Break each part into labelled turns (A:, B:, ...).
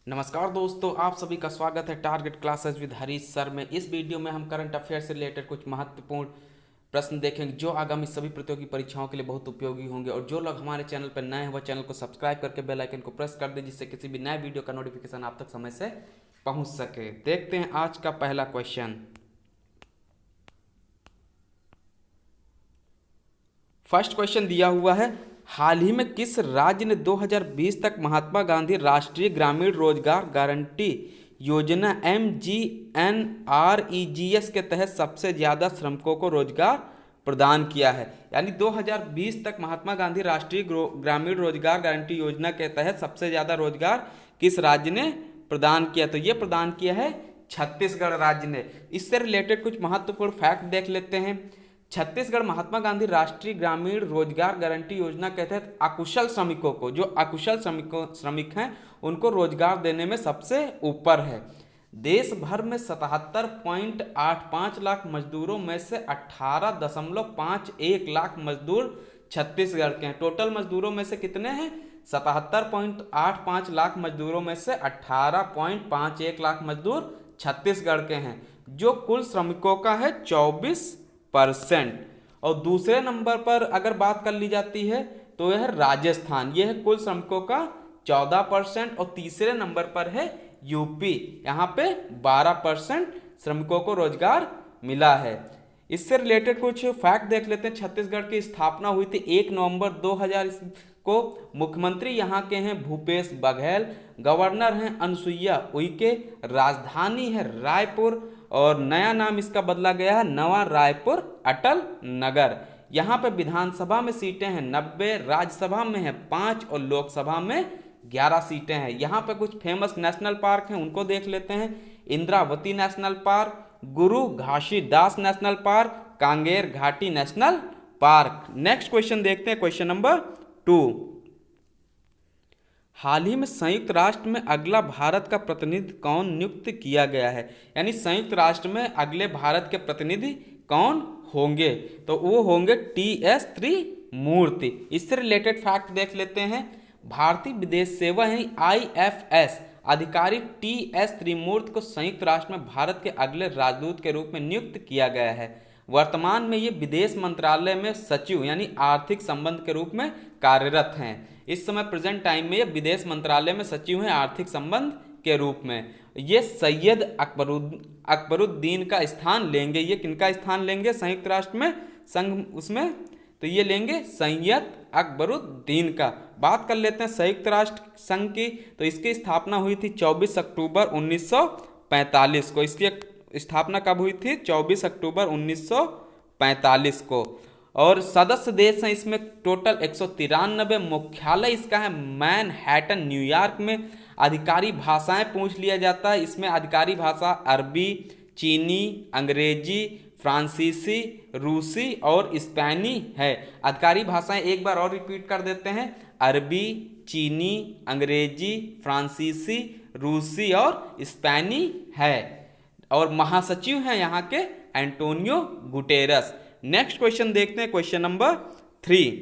A: नमस्कार दोस्तों, आप सभी का स्वागत है target classes with Harish sir में। इस वीडियो में हम करंट अफेयर से रिलेटेड कुछ महत्वपूर्ण प्रश्न देखेंगे जो आगामी सभी प्रतियोगी परीक्षाओं के लिए बहुत उपयोगी होंगे। और जो लोग हमारे चैनल पर नए हैं वह चैनल को सब्सक्राइब करके बेल आइकन को प्रेस कर दें, जिससे किसी भी नए वीडियो का नोटिफिकेशन आप तक समय से पहुँच सके। देखते हैं आज का पहला क्वेश्चन। फर्स्ट क्वेश्चन दिया हुआ है, हाल ही में किस राज्य ने 2020 तक महात्मा गांधी राष्ट्रीय ग्रामीण रोजगार गारंटी योजना MGNREGS के तहत सबसे ज़्यादा श्रमिकों को रोजगार प्रदान किया है? यानी 2020 तक महात्मा गांधी राष्ट्रीय ग्रामीण रोजगार गारंटी योजना के तहत सबसे ज़्यादा रोजगार किस राज्य ने प्रदान किया? तो ये प्रदान किया है छत्तीसगढ़ राज्य ने। इससे रिलेटेड कुछ महत्वपूर्ण फैक्ट देख लेते हैं। छत्तीसगढ़ महात्मा गांधी राष्ट्रीय ग्रामीण रोजगार गारंटी योजना के तहत अकुशल श्रमिकों को, जो अकुशल श्रमिक हैं उनको रोजगार देने में सबसे ऊपर है। देश भर में 77.85 लाख मजदूरों में से 18.51 लाख मजदूर छत्तीसगढ़ के हैं। टोटल मजदूरों में से कितने हैं? 77.85 लाख मजदूरों में से 18.51 लाख मजदूर छत्तीसगढ़ के हैं, जो कुल श्रमिकों का है 24%। और दूसरे नंबर पर अगर बात कर ली जाती है तो यह राजस्थान, यह है कुल श्रमिकों का 14%। और तीसरे नंबर पर है यूपी, यहाँ पे 12% श्रमिकों को रोजगार मिला है। इससे रिलेटेड कुछ फैक्ट देख लेते हैं। छत्तीसगढ़ की स्थापना हुई थी 1 नवंबर 2000 को। मुख्यमंत्री यहाँ के हैं भूपेश बघेल, गवर्नर हैं अनुसुईया उइके, राजधानी है रायपुर और नया नाम इसका बदला गया है नवा रायपुर अटल नगर। यहाँ पे विधानसभा में सीटें हैं 90, राज्यसभा में है 5 और लोकसभा में 11 सीटें हैं। यहाँ पे कुछ फेमस नेशनल पार्क हैं, उनको देख लेते हैं। इंद्रावती नेशनल पार्क, गुरु घासीदास नेशनल पार्क, कांगेर घाटी नेशनल पार्क। नेक्स्ट क्वेश्चन देखते हैं, क्वेश्चन नंबर 2। हाल ही में संयुक्त राष्ट्र में अगला भारत का प्रतिनिधि कौन नियुक्त किया गया है? यानी संयुक्त राष्ट्र में अगले भारत के प्रतिनिधि कौन होंगे? तो वो होंगे TS त्रिमूर्ति। इससे रिलेटेड फैक्ट देख लेते हैं। भारतीय विदेश सेवा यानी IFS अधिकारी TS त्रिमूर्ति को संयुक्त राष्ट्र में भारत के अगले राजदूत के रूप में नियुक्त किया गया है। वर्तमान में ये विदेश मंत्रालय में सचिव यानी आर्थिक संबंध के रूप में कार्यरत हैं। इस समय प्रेजेंट टाइम में ये विदेश मंत्रालय में सचिव हैं आर्थिक संबंध के रूप में। ये सैयद अकबरुद्दीन का स्थान लेंगे। ये किनका स्थान लेंगे संयुक्त राष्ट्र में संघ उसमें? तो ये लेंगे सैयद अकबरुद्दीन का। बात कर लेते हैं संयुक्त राष्ट्र संघ की। तो इसकी स्थापना हुई थी 24 अक्टूबर 1945 को। इसकी स्थापना कब हुई थी? 24 अक्टूबर 1945 को। और सदस्य देश हैं इसमें टोटल 193। मुख्यालय इसका है मैनहट्टन न्यूयॉर्क में। अधिकारी भाषाएं पूछ लिया जाता है। इसमें अधिकारी भाषा अरबी, चीनी, अंग्रेजी, फ्रांसीसी, रूसी और स्पेनी है। अधिकारी भाषाएं एक बार और रिपीट कर देते हैं, अरबी, चीनी, अंग्रेजी, फ्रांसीसी, रूसी और स्पेनी है। और महासचिव हैं यहाँ के एंटोनियो गुटेरस। नेक्स्ट क्वेश्चन देखते हैं, क्वेश्चन नंबर 3।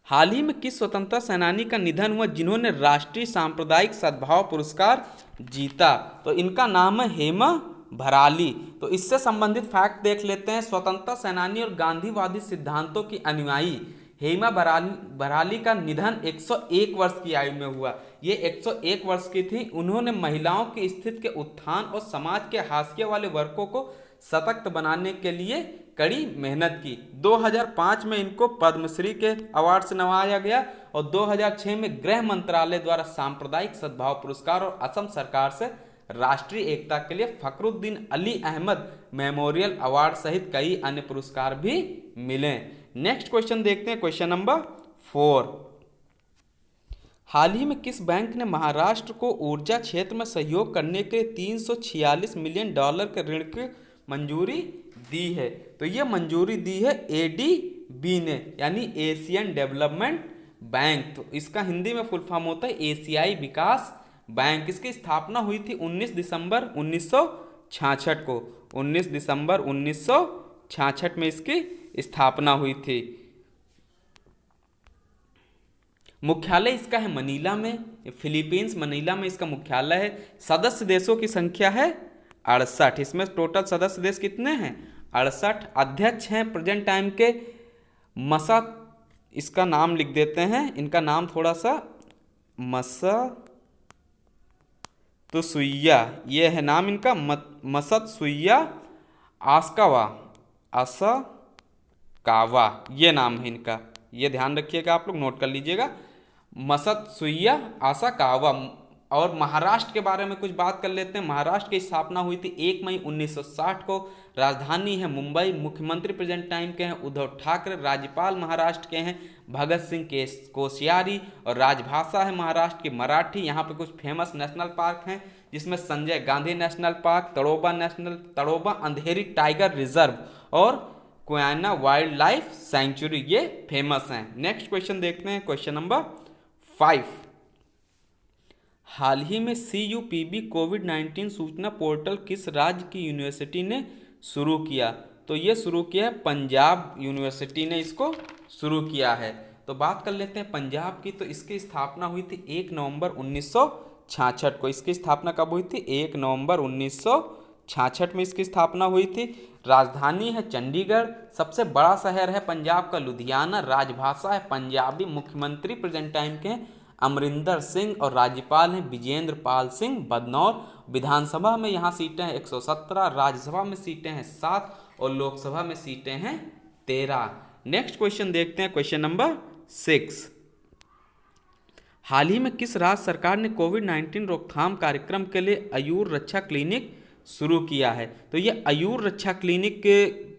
A: हाल ही में किस स्वतंत्रता सेनानी का निधन हुआ जिन्होंने राष्ट्रीय सांप्रदायिक सद्भाव पुरस्कार जीता? तो इनका नाम है हेमा भराली। तो इससे संबंधित फैक्ट देख लेते हैं। स्वतंत्रता सेनानी और गांधीवादी सिद्धांतों की अनुयायी हेमा भराली का निधन 101 वर्ष की आयु में हुआ। ये 101 वर्ष की थी। उन्होंने महिलाओं की स्थिति के उत्थान और समाज के हाशिए वाले वर्गों को सशक्त बनाने के लिए कड़ी मेहनत की। 2005 में इनको पद्मश्री के अवार्ड से नवाजा गया और 2006 में गृह मंत्रालय द्वारा सांप्रदायिक सद्भाव पुरस्कार और असम सरकार से राष्ट्रीय एकता के लिए फखरुद्दीन अली अहमद मेमोरियल अवार्ड सहित कई अन्य पुरस्कार भी मिले। नेक्स्ट क्वेश्चन देखते हैं, क्वेश्चन नंबर 4। हाल ही में किस बैंक ने महाराष्ट्र को ऊर्जा क्षेत्र में सहयोग करने के लिए $346 मिलियन के ऋण की मंजूरी दी है? तो ये मंजूरी दी है ADB ने, यानी एशियन डेवलपमेंट बैंक। तो इसका हिंदी में फुल फॉर्म होता है एशियाई विकास बैंक। इसकी स्थापना हुई थी 19 दिसंबर 1966 को। 19 दिसंबर 1966 में इसकी स्थापना हुई थी। मुख्यालय इसका है मनीला में, फिलीपींस मनीला में इसका मुख्यालय है। सदस्य देशों की संख्या है 68। इसमें टोटल सदस्य देश कितने हैं? 68। अध्यक्ष हैं प्रेजेंट टाइम के मसा, इसका नाम लिख देते हैं, इनका नाम थोड़ा सा मसा तो सुइया, ये है नाम इनका मसत सुइया आस्कावा, आसाकावा, ये नाम है इनका, ये ध्यान रखिएगा, आप लोग नोट कर लीजिएगा, मसत सुइया आसाकावा। और महाराष्ट्र के बारे में कुछ बात कर लेते हैं। महाराष्ट्र की स्थापना हुई थी 1 मई 1960 को। राजधानी है मुंबई। मुख्यमंत्री प्रेजेंट टाइम के हैं उद्धव ठाकरे। राज्यपाल महाराष्ट्र के हैं भगत सिंह कोश्यारी। और राजभाषा है महाराष्ट्र की मराठी। यहाँ पे कुछ फेमस नेशनल पार्क हैं जिसमें संजय गांधी नेशनल पार्क, तड़ोबा अंधेरी टाइगर रिजर्व और कोयना वाइल्ड लाइफ सेंचुरी, ये फेमस हैं। नेक्स्ट क्वेश्चन देखते हैं, क्वेश्चन नंबर 5। हाल ही में CUPB कोविड-19 सूचना पोर्टल किस राज्य की यूनिवर्सिटी ने शुरू किया? तो ये शुरू किया है पंजाब यूनिवर्सिटी ने इसको शुरू किया है। तो बात कर लेते हैं पंजाब की। तो इसकी स्थापना हुई थी 1 नवंबर 1966 को। इसकी स्थापना कब हुई थी? 1 नवंबर 1966 में इसकी स्थापना हुई थी। राजधानी है चंडीगढ़। सबसे बड़ा शहर है पंजाब का लुधियाना। राजभाषा है पंजाबी। मुख्यमंत्री प्रेजेंट टाइम के हैं अमरिंदर सिंह और राज्यपाल हैं विजेंद्र पाल सिंह बदनौर। विधानसभा में यहाँ सीटें हैं 117, राज्यसभा में सीटें हैं 7 और लोकसभा में सीटें हैं 13। नेक्स्ट क्वेश्चन देखते हैं, क्वेश्चन नंबर 6। हाल ही में किस राज्य सरकार ने कोविड-19 रोकथाम कार्यक्रम के लिए आयुर रक्षा क्लिनिक शुरू किया है? तो ये आयुर रक्षा क्लिनिक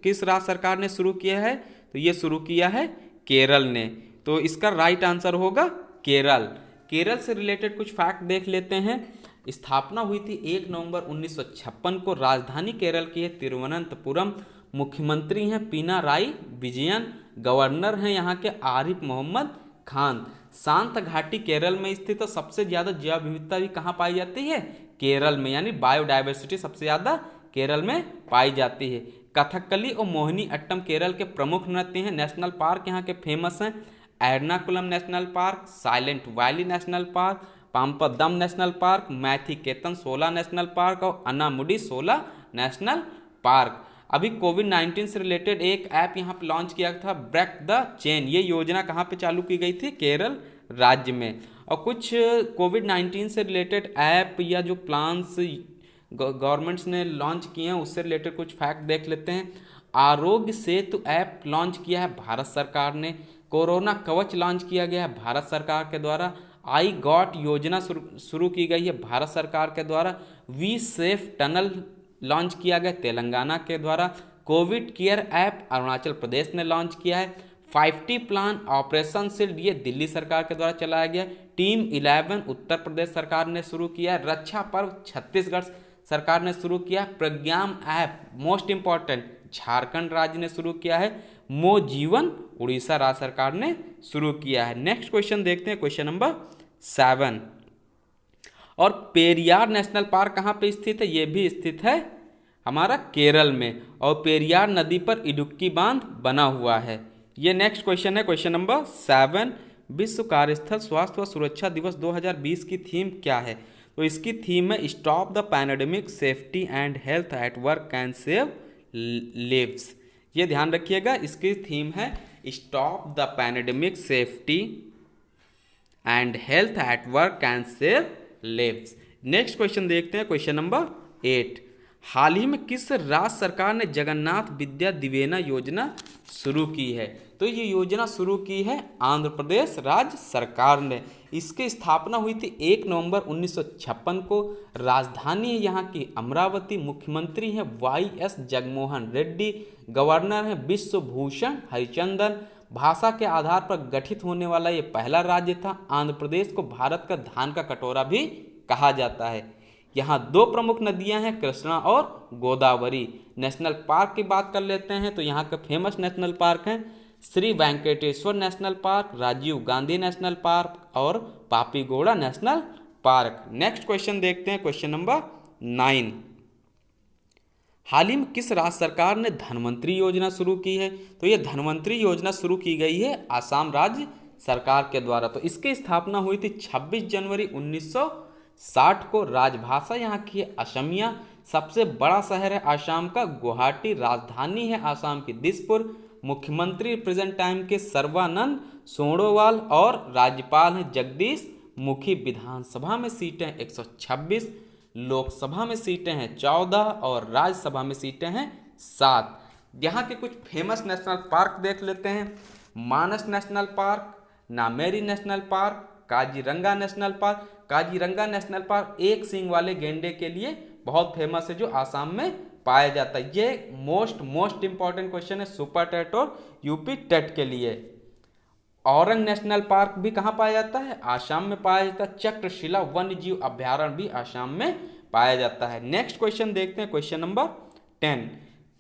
A: किस राज्य सरकार ने शुरू किया है? तो ये शुरू किया है केरल ने। तो इसका राइट आंसर होगा केरल। केरल से रिलेटेड कुछ फैक्ट देख लेते हैं। स्थापना हुई थी 1 नवंबर 1956 को। राजधानी केरल की है तिरुवनंतपुरम। मुख्यमंत्री हैं पिनाराई विजयन। गवर्नर हैं यहाँ के आरिफ मोहम्मद खान। शांत घाटी केरल में स्थित। तो सबसे ज़्यादा जैव विविधता भी कहाँ पाई जाती है? केरल में, यानी बायोडाइवर्सिटी सबसे ज़्यादा केरल में पाई जाती है। कथकली और मोहिनी अट्टम केरल के प्रमुख नृत्य हैं। नेशनल पार्क यहाँ के फेमस हैं Ernakulam national park, silent valley national park, Pampadum national park, Mathikettan 16 national park और अनामुडी 16 नेशनल पार्क। अभी कोविड-19 से रिलेटेड एक ऐप यहाँ पे लॉन्च किया था, ब्रेक द चेन। ये योजना कहाँ पे चालू की गई थी? केरल राज्य में। और कुछ कोविड-19 से रिलेटेड ऐप या जो प्लान्स गवर्नमेंट्स ने लॉन्च किए हैं उससे रिलेटेड कुछ फैक्ट देख लेते हैं। आरोग्य सेतु ऐप लॉन्च किया है भारत सरकार ने। कोरोना कवच लॉन्च किया गया है भारत सरकार के द्वारा। आई गॉट योजना शुरू की गई है भारत सरकार के द्वारा। वी सेफ टनल लॉन्च किया गया तेलंगाना के द्वारा। Covid care app Arunachal Pradesh ने लॉन्च किया है। 5T प्लान ऑपरेशन शील्ड ये दिल्ली सरकार के द्वारा चलाया गया। टीम 11 उत्तर प्रदेश सरकार ने शुरू किया है। रक्षा पर्व छत्तीसगढ़ सरकार ने शुरू किया। Pragyam app most important Jharkhand राज्य ने शुरू किया है। मो जीवन उड़ीसा राज्य सरकार ने शुरू किया है। नेक्स्ट क्वेश्चन देखते हैं, क्वेश्चन नंबर 7। और पेरियार नेशनल पार्क कहाँ पे स्थित है? ये भी स्थित है हमारा केरल में। और पेरियार नदी पर इडुक्की बांध बना हुआ है। ये नेक्स्ट क्वेश्चन है, क्वेश्चन नंबर 7। विश्व कार्यस्थल स्वास्थ्य व सुरक्षा दिवस 2020 की थीम क्या है? तो इसकी थीम है stop the pandemic, safety and health at work can save lives. ये ध्यान रखिएगा, इसकी थीम है stop the pandemic, safety and health at work can save lives. Next question देखते हैं, क्वेश्चन नंबर 8। हाल ही में किस राज्य सरकार ने जगन्नाथ विद्या दिवेना योजना शुरू की है? तो ये योजना शुरू की है आंध्र प्रदेश राज्य सरकार ने। इसकी स्थापना हुई थी 1 नवंबर 1956 को। राजधानी है यहाँ की अमरावती। मुख्यमंत्री हैं YS जगनमोहन रेड्डी। गवर्नर हैं विश्वभूषण हरिचंदन। भाषा के आधार पर गठित होने वाला ये पहला राज्य था। आंध्र प्रदेश को भारत का धान का कटोरा भी कहा जाता है। यहाँ 2 प्रमुख नदियाँ हैं, कृष्णा और गोदावरी। नेशनल पार्क की बात कर लेते हैं तो यहाँ के फेमस नेशनल पार्क हैं Shri Venkateswara national park, Rajiv Gandhi national park और Papikonda national park. Next question देखते हैं, क्वेश्चन नंबर 9। हाल ही में किस राज्य सरकार ने धनवंतरी योजना शुरू की है? तो ये धनवंतरी योजना शुरू की गई है आसाम राज्य सरकार के द्वारा। तो इसकी स्थापना हुई थी 26 जनवरी 1960 को। राजभाषा यहाँ की है असमिया। सबसे बड़ा शहर है आसाम का गुवाहाटी। राजधानी है आसाम की दिसपुर। मुख्यमंत्री प्रेजेंट टाइम के सर्बानंद सोनोवाल और राज्यपाल हैं जगदीश मुखी। विधानसभा में सीटें 126, लोकसभा में सीटें हैं 14 और राज्यसभा में सीटें हैं 7। यहाँ के कुछ फेमस नेशनल पार्क देख लेते हैं। Manas national park, Nameri national park, Kaziranga national park. Kaziranga national park एक सींग वाले गेंडे के लिए बहुत फेमस है जो आसाम में पाया जाता है। ये मोस्ट इंपॉर्टेंट क्वेश्चन है सुपर टेट और यूपी टेट के लिए। औरंग नेशनल पार्क भी कहाँ पाया जाता है? आसाम में पाया जाता है। चक्रशिला वन्य जीव अभ्यारण्य भी आसाम में पाया जाता है। नेक्स्ट क्वेश्चन देखते हैं, क्वेश्चन नंबर 10।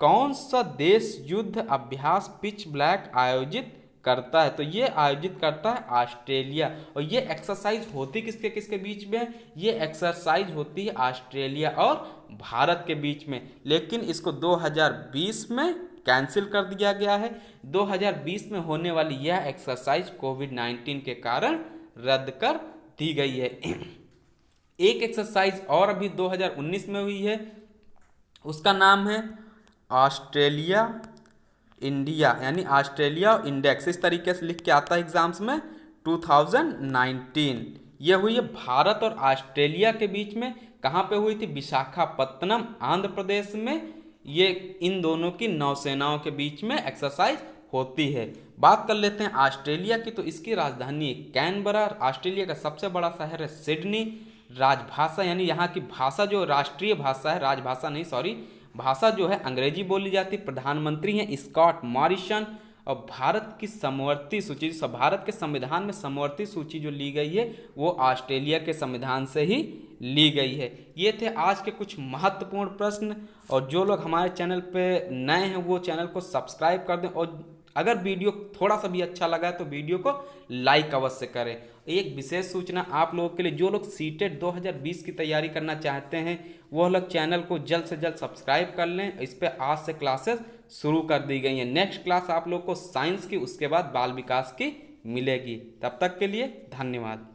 A: कौन सा देश युद्ध अभ्यास पिच ब्लैक आयोजित करता है? तो ये आयोजित करता है ऑस्ट्रेलिया। और ये एक्सरसाइज होती किसके किसके बीच में है? ये एक्सरसाइज होती है ऑस्ट्रेलिया और भारत के बीच में, लेकिन इसको 2020 में कैंसिल कर दिया गया है। 2020 में होने वाली यह एक्सरसाइज कोविड-19 के कारण रद्द कर दी गई है। एक एक्सरसाइज और अभी 2019 में हुई है, उसका नाम है ऑस्ट्रेलिया इंडिया, यानी ऑस्ट्रेलिया इंडेक्स, इस तरीके से लिख के आता है एग्जाम्स में 2019। यह हुई है भारत और ऑस्ट्रेलिया के बीच में। कहाँ पे हुई थी? विशाखापत्तनम आंध्र प्रदेश में। ये इन दोनों की नौसेनाओं के बीच में एक्सरसाइज होती है। बात कर लेते हैं ऑस्ट्रेलिया की, तो इसकी राजधानी कैनबरा। ऑस्ट्रेलिया का सबसे बड़ा शहर है सिडनी। राजभाषा यानी यहाँ की भाषा जो राष्ट्रीय भाषा है, राजभाषा नहीं सॉरी, भाषा जो है अंग्रेजी बोली जाती है। प्रधानमंत्री हैं स्कॉट मॉरिसन। और भारत की समवर्ती सूची, भारत के संविधान में समवर्ती सूची जो ली गई है वो ऑस्ट्रेलिया के संविधान से ही ली गई है। ये थे आज के कुछ महत्वपूर्ण प्रश्न। और जो लोग हमारे चैनल पे नए हैं वो चैनल को सब्सक्राइब कर दें, और अगर वीडियो थोड़ा सा भी अच्छा लगा है तो वीडियो को लाइक अवश्य करें। एक विशेष सूचना आप लोगों के लिए, जो लोग सीटेट 2020 की तैयारी करना चाहते हैं वो लोग चैनल को जल्द से जल्द सब्सक्राइब कर लें। इस पर आज से क्लासेस शुरू कर दी गई हैं। नेक्स्ट क्लास आप लोग को साइंस की, उसके बाद बाल विकास की मिलेगी। तब तक के लिए धन्यवाद।